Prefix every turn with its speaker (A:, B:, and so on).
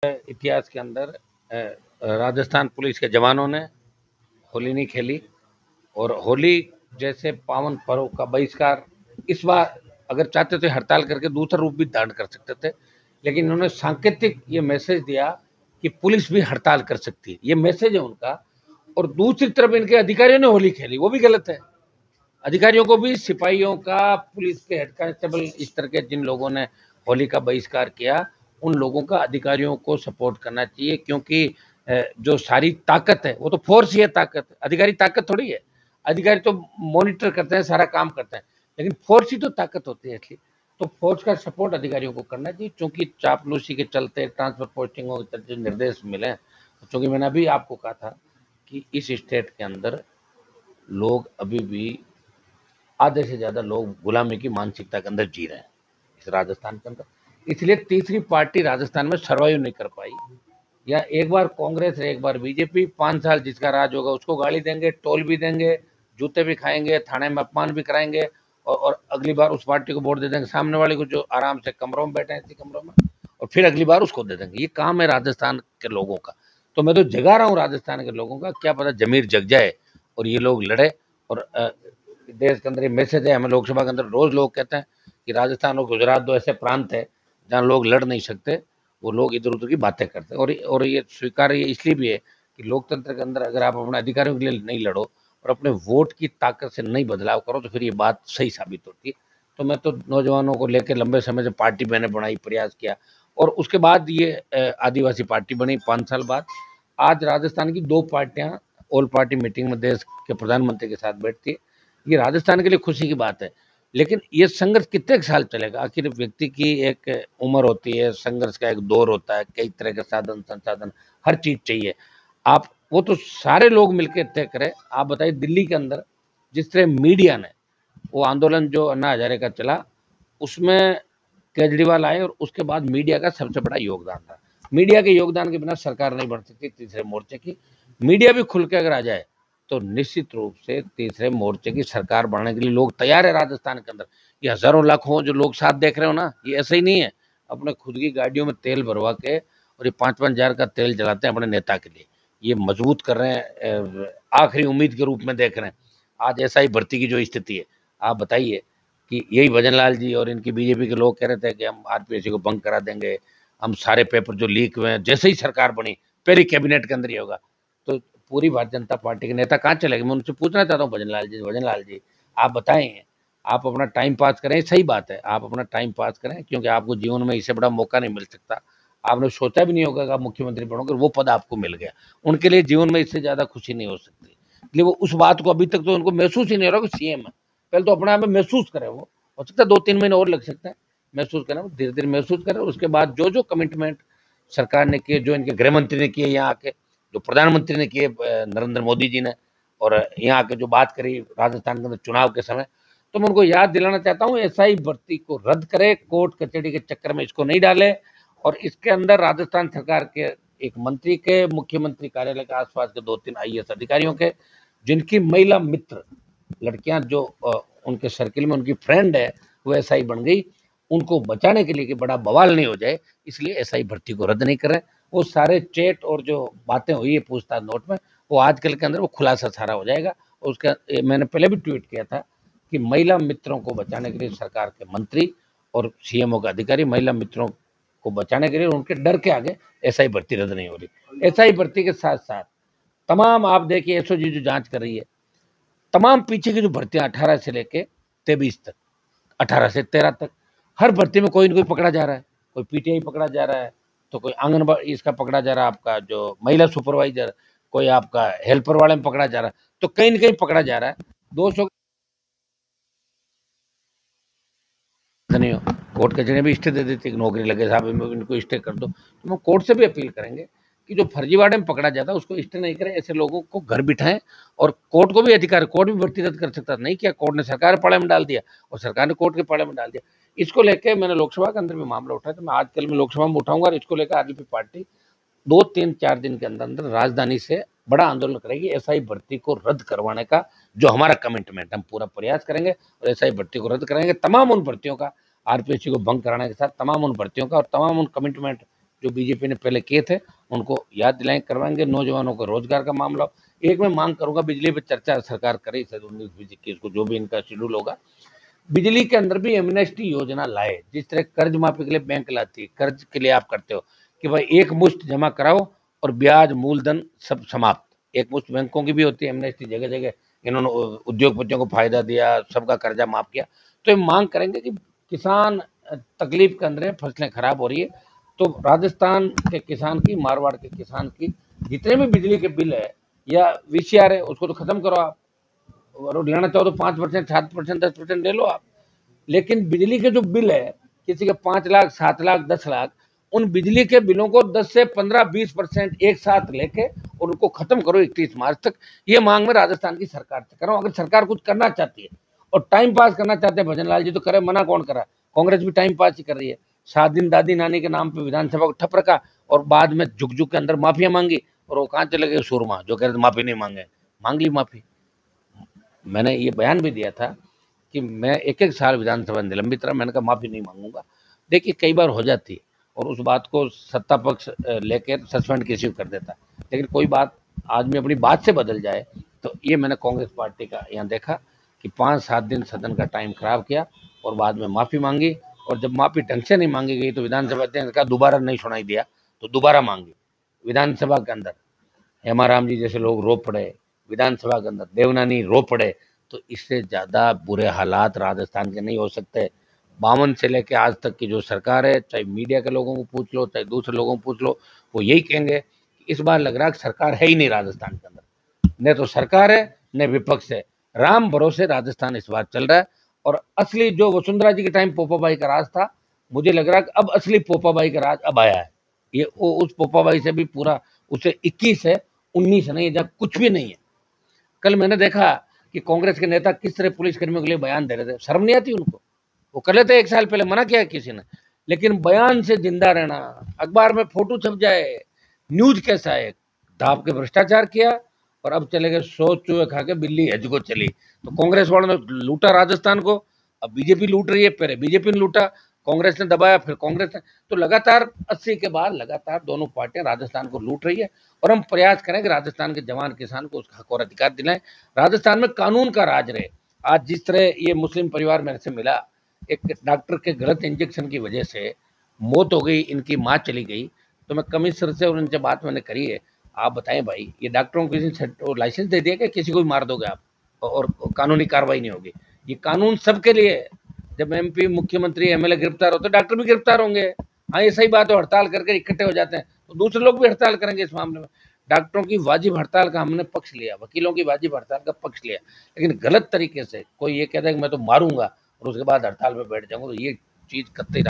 A: इतिहास के अंदर राजस्थान पुलिस के जवानों ने होली नहीं खेली और होली जैसे पावन पर्व का बहिष्कार इस बार अगर चाहते थे हड़ताल करके दूसरा रूप भी धारण कर सकते थे, लेकिन इन्होंने सांकेतिक ये मैसेज दिया कि पुलिस भी हड़ताल कर सकती है। ये मैसेज है उनका। और दूसरी तरफ इनके अधिकारियों ने होली खेली, वो भी गलत है। अधिकारियों को भी, सिपाहियों का, पुलिस के हेड कांस्टेबल, इस तरह के जिन लोगों ने होली का बहिष्कार किया, उन लोगों का अधिकारियों को सपोर्ट करना चाहिए, क्योंकि जो सारी ताकत है वो तो फोर्स ही है। ताकत, अधिकारी ताकत थोड़ी है। अधिकारी तो मॉनिटर करते हैं, सारा काम करते हैं, लेकिन फोर्स ही तो ताकत होती है असली। तो फोर्स का सपोर्ट अधिकारियों को करना चाहिए, क्योंकि चापलूसी के चलते, ट्रांसफर पोस्टिंगों के चलते निर्देश मिले। क्योंकि मैंने अभी आपको कहा था कि इस स्टेट के अंदर लोग अभी भी, आधे से ज्यादा लोग गुलामी की मानसिकता के अंदर जी रहे हैं इस राजस्थान के अंदर। इसलिए तीसरी पार्टी राजस्थान में सर्वाइव नहीं कर पाई। या एक बार कांग्रेस है, एक बार बीजेपी, 5 साल जिसका राज होगा उसको गाली देंगे, टोल भी देंगे, जूते भी खाएंगे, थाने में अपमान भी कराएंगे, और अगली बार उस पार्टी को वोट दे देंगे, सामने वाले को जो आराम से कमरों में बैठे हैं, इसी कमरों में, और फिर अगली बार उसको दे देंगे। ये काम है राजस्थान के लोगों का। तो मैं तो जगा रहा हूँ राजस्थान के लोगों का, क्या पता जमीर जग जाए और ये लोग लड़े। और देश के अंदर ये मैसेज है, हमें लोकसभा के अंदर रोज लोग कहते हैं कि राजस्थान और गुजरात दो ऐसे प्रांत है जहाँ लोग लड़ नहीं सकते, वो लोग इधर उधर की बातें करते हैं। और ये स्वीकार्य इसलिए भी है कि लोकतंत्र के अंदर अगर आप अपने अधिकारियों के लिए नहीं लड़ो और अपने वोट की ताकत से नहीं बदलाव करो, तो फिर ये बात सही साबित होती है। तो मैं तो नौजवानों को लेकर लंबे समय से पार्टी मैंने बनाई, प्रयास किया, और उसके बाद ये आदिवासी पार्टी बनी 5 साल बाद। आज राजस्थान की 2 पार्टियां ऑल पार्टी मीटिंग में देश के प्रधानमंत्री के साथ बैठती है। ये राजस्थान के लिए खुशी की बात है। लेकिन ये संघर्ष कितने साल चलेगा? आखिर व्यक्ति की एक उम्र होती है, संघर्ष का एक दौर होता है, कई तरह के साधन संसाधन, हर चीज चाहिए। आप वो तो सारे लोग मिलकर तय करें। आप बताइए, दिल्ली के अंदर जिस तरह मीडिया ने वो आंदोलन जो अन्ना हजारे का चला, उसमें केजरीवाल आए और उसके बाद मीडिया का सबसे बड़ा योगदान था। मीडिया के योगदान के बिना सरकार नहीं बन सकती तीसरे मोर्चे की। मीडिया भी खुल के अगर आ जाए तो निश्चित रूप से तीसरे मोर्चे की सरकार बनने के लिए लोग तैयार है राजस्थान के अंदर। ये हजारों लाखों जो लोग साथ देख रहे हो ना, ये ऐसे ही नहीं है अपने खुद की गाड़ियों में तेल भरवा के, और ये 5-5 हजार का तेल जलाते हैं अपने नेता के लिए। ये मजबूत कर रहे हैं, आखिरी उम्मीद के रूप में देख रहे हैं। आज ऐसा ही भर्ती की जो स्थिति है, आप बताइए कि यही भजन लाल जी और इनकी बीजेपी के लोग कह रहे थे कि हम आरपीएससी को भंग करा देंगे, हम सारे पेपर जो लीक हुए हैं, जैसे ही सरकार बनी पहले कैबिनेट के अंदर ही होगा। तो पूरी भारतीय जनता पार्टी के नेता कहाँ चले गए? मैं उनसे पूछना चाहता हूँ, भजन लाल जी आप बताएं, आप अपना टाइम पास करें, सही बात है, आप अपना टाइम पास करें, क्योंकि आपको जीवन में इससे बड़ा मौका नहीं मिल सकता। आपने सोचा भी नहीं होगा कि आप मुख्यमंत्री बनोगे, वो पद आपको मिल गया। उनके लिए जीवन में इससे ज्यादा खुशी नहीं हो सकती। इसलिए वो उस बात को अभी तक तो उनको महसूस ही नहीं हो रहा कि सीएम है। पहले तो अपने आप में महसूस करें। वो हो सकता है 2-3 महीने और लग सकता है महसूस करें, वो धीरे धीरे महसूस करें। उसके बाद जो जो कमिटमेंट सरकार ने किए, जो इनके गृह मंत्री ने किए यहाँ आके, जो प्रधानमंत्री ने किए नरेंद्र मोदी जी ने, और यहाँ आके जो बात करी राजस्थान के अंदर चुनाव के समय, तो मैं उनको याद दिलाना चाहता हूँ, एसआई भर्ती को रद्द करे, कोर्ट कचहरी के चक्कर में इसको नहीं डाले। और इसके अंदर राजस्थान सरकार के एक मंत्री के, मुख्यमंत्री कार्यालय के आसपास के 2-3 आईएएस अधिकारियों के, जिनकी महिला मित्र लड़कियां जो उनके सर्किल में उनकी फ्रेंड है वो एसआई बन गई, उनको बचाने के लिए कि बड़ा बवाल नहीं हो जाए, इसलिए एसआई भर्ती को रद्द नहीं कर रहे। वो सारे चैट और जो बातें हुई है पूछताछ नोट में, वो आजकल के अंदर वो खुलासा सारा हो जाएगा। और उसका मैंने पहले भी ट्वीट किया था कि महिला मित्रों को बचाने के लिए सरकार के मंत्री और सीएमओ का अधिकारी महिला मित्रों को बचाने के लिए उनके डर के आगे एसआई भर्ती रद्द नहीं हो रही। एसआई भर्ती के साथ साथ तमाम, आप देखिए एसओजी जो जांच कर रही है, तमाम पीछे की जो भर्तियां 18 से लेके 23 तक, 18 से 13 तक, हर भर्ती में कोई न कोई पकड़ा जा रहा है। कोई पीटीआई पकड़ा जा रहा है, तो कोई आंगनबाड़ी इसका पकड़ा जा रहा है, आपका जो महिला सुपरवाइजर, कोई आपका हेल्पर वाले में पकड़ा जा रहा है, तो कहीं न कहीं पकड़ा जा रहा है। 200 नहीं हो, कोर्ट कचहरी भी स्टे दे देती, नौकरी लगे साहब इनको स्टे कर दो। तो हम कोर्ट से भी अपील करेंगे कि जो फर्जीवाड़े में पकड़ा जाता है उसको स्टे नहीं करें, ऐसे लोगों को घर बिठाएं। और कोर्ट को भी अधिकार, कोर्ट भी भर्ती रद्द कर सकता नहीं किया, कोर्ट ने सरकार के पाले में डाल दिया और सरकार ने कोर्ट के पाले में डाल दिया। इसको लेकर मैंने लोकसभा के अंदर भी मामला उठाया, तो मैं आजकल में लोकसभा में उठाऊंगा, और इसको लेकर आरजेपी पार्टी 2-3-4 दिन के अंदर अंदर राजधानी से बड़ा आंदोलन करेगी। एसआई भर्ती को रद्द करवाने का जो हमारा कमिटमेंट, हम पूरा प्रयास करेंगे और एसआई भर्ती को रद्द कराएंगे। तमाम उन भर्तियों का, आरपीएससी को भंग कराने के साथ तमाम उन भर्तियों का और तमाम उन कमिटमेंट जो बीजेपी ने पहले किए थे उनको याद दिलाएं, करवाएंगे। नौजवानों को रोजगार का मामला, एक मैं मांग करूंगा, बिजली पर चर्चा सरकार करे, 19-20-21 को जो भी इनका शेड्यूल होगा, बिजली के अंदर भी एमनेस्टी योजना लाए। जिस तरह कर्ज माफी के लिए बैंक लाती है, कर्ज के लिए आप करते हो कि भाई एक मुश्त जमा कराओ और ब्याज मूलधन सब समाप्त, एक मुश्त बैंकों की भी होती है एमनेस्टी, जगह जगह इन्होंने उद्योगपतियों को फायदा दिया, सबका कर्जा माफ किया। तो ये मांग करेंगे कि किसान तकलीफ के अंदर है, फसलें खराब हो रही है, तो राजस्थान के किसान की, मारवाड़ के किसान की जितने भी बिजली के बिल है या वीसीआर है उसको तो खत्म करो आप, और लेना चाहो तो 5%, 7%, 10% ले लो आप। लेकिन बिजली के जो बिल है, किसी के 5 लाख, 7 लाख, 10 लाख, उन बिजली के बिलों को 10 से 15-20% एक साथ लेके और उनको खत्म करो 31 मार्च तक। ये मांग मैं राजस्थान की सरकार से कर रहा हूँ। अगर सरकार कुछ करना चाहती है और टाइम पास करना चाहते हैं, भजन लाल जी तो करे, मना कौन करा? कांग्रेस भी टाइम पास ही कर रही है। 7 दिन दादी नानी के नाम पे विधानसभा को ठप रखा और बाद में झुक झुक के अंदर माफिया मांगी, और वो कहाँ चले गए सुरमा जो कह रहे माफी नहीं मांगे, मांग ली माफी। मैंने ये बयान भी दिया था कि मैं एक एक साल विधानसभा निलंबित रहा, मैंने कहा माफी नहीं मांगूंगा। देखिए कई बार हो जाती है और उस बात को सत्ता पक्ष लेकर सस्पेंड किसी को कर देता है, लेकिन कोई बात आदमी अपनी बात से बदल जाए, तो ये मैंने कांग्रेस पार्टी का यहाँ देखा कि 5-7 दिन सदन का टाइम खराब किया और बाद में माफी मांगी, और जब माफी ढंग से नहीं मांगी गई तो विधानसभा अध्यक्ष का दोबारा नहीं सुनाई दिया तो दोबारा मांगी। विधानसभा के अंदर हेमाराम जी जैसे लोग रो पड़े, विधानसभा के अंदर देवनानी रो पड़े, तो इससे ज्यादा बुरे हालात राजस्थान के नहीं हो सकते। 52 से लेके आज तक की जो सरकार है, चाहे मीडिया के लोगों को पूछ लो, चाहे दूसरे लोगों को पूछ लो, वो यही कहेंगे कि इस बार लग रहा है कि सरकार है ही नहीं राजस्थान के अंदर, न तो सरकार है न विपक्ष है, राम भरोसे राजस्थान इस बार चल रहा है। और असली जो वसुंधरा जी के टाइम पोपाबाई का राज था, मुझे लग रहा है कि अब असली पोपाबाई का राज अब आया है। ये उस पोपाबाई से भी पूरा, उसे 21 है, 19 नहीं, जब कुछ भी नहीं है। कल मैंने देखा कि कांग्रेस के नेता किस तरह पुलिस कर्मियों के लिए बयान दे रहे थे, शर्म नहीं आती उनको? वो कर लेते 1 साल पहले, मना किया किसी ने, लेकिन बयान से जिंदा रहना, अखबार में फोटो छप जाए, न्यूज कैसा है, दाब के भ्रष्टाचार किया और अब चले गए 100 चूहे खा के बिल्ली हज को चली। तो कांग्रेस वालों ने लूटा राजस्थान को, अब बीजेपी लूट रही है, पहले बीजेपी ने लूटा, कांग्रेस ने दबाया, फिर कांग्रेस ने, तो लगातार 80 के बाद लगातार दोनों पार्टियां राजस्थान को लूट रही है। और हम प्रयास करें कि राजस्थान के जवान किसान को उसका हक और अधिकार दिलाएं, राजस्थान में कानून का राज रहे। आज जिस तरह ये मुस्लिम परिवार मेरे से मिला, एक डॉक्टर के गलत इंजेक्शन की वजह से मौत हो गई, इनकी माँ चली गई, तो मैं कमिश्नर से और इनसे बात मैंने करी है, आप बताएं भाई, ये डॉक्टरों को किसी लाइसेंस दे दिया कि किसी को भी मार दोगे आप और कानूनी कार्रवाई नहीं होगी? ये कानून सबके लिए है। जब एमपी, मुख्यमंत्री, एमएलए गिरफ्तार होते, डॉक्टर भी गिरफ्तार होंगे। हाँ ये सही बात है, हड़ताल करके इकट्ठे हो जाते हैं तो दूसरे लोग भी हड़ताल करेंगे इस मामले में। डॉक्टरों की वाजिब हड़ताल का हमने पक्ष लिया, वकीलों की वाजिब हड़ताल का पक्ष लिया, लेकिन गलत तरीके से कोई ये कहता है कि मैं तो मारूंगा और उसके बाद हड़ताल पे बैठ जाऊंगा, तो ये चीज कतई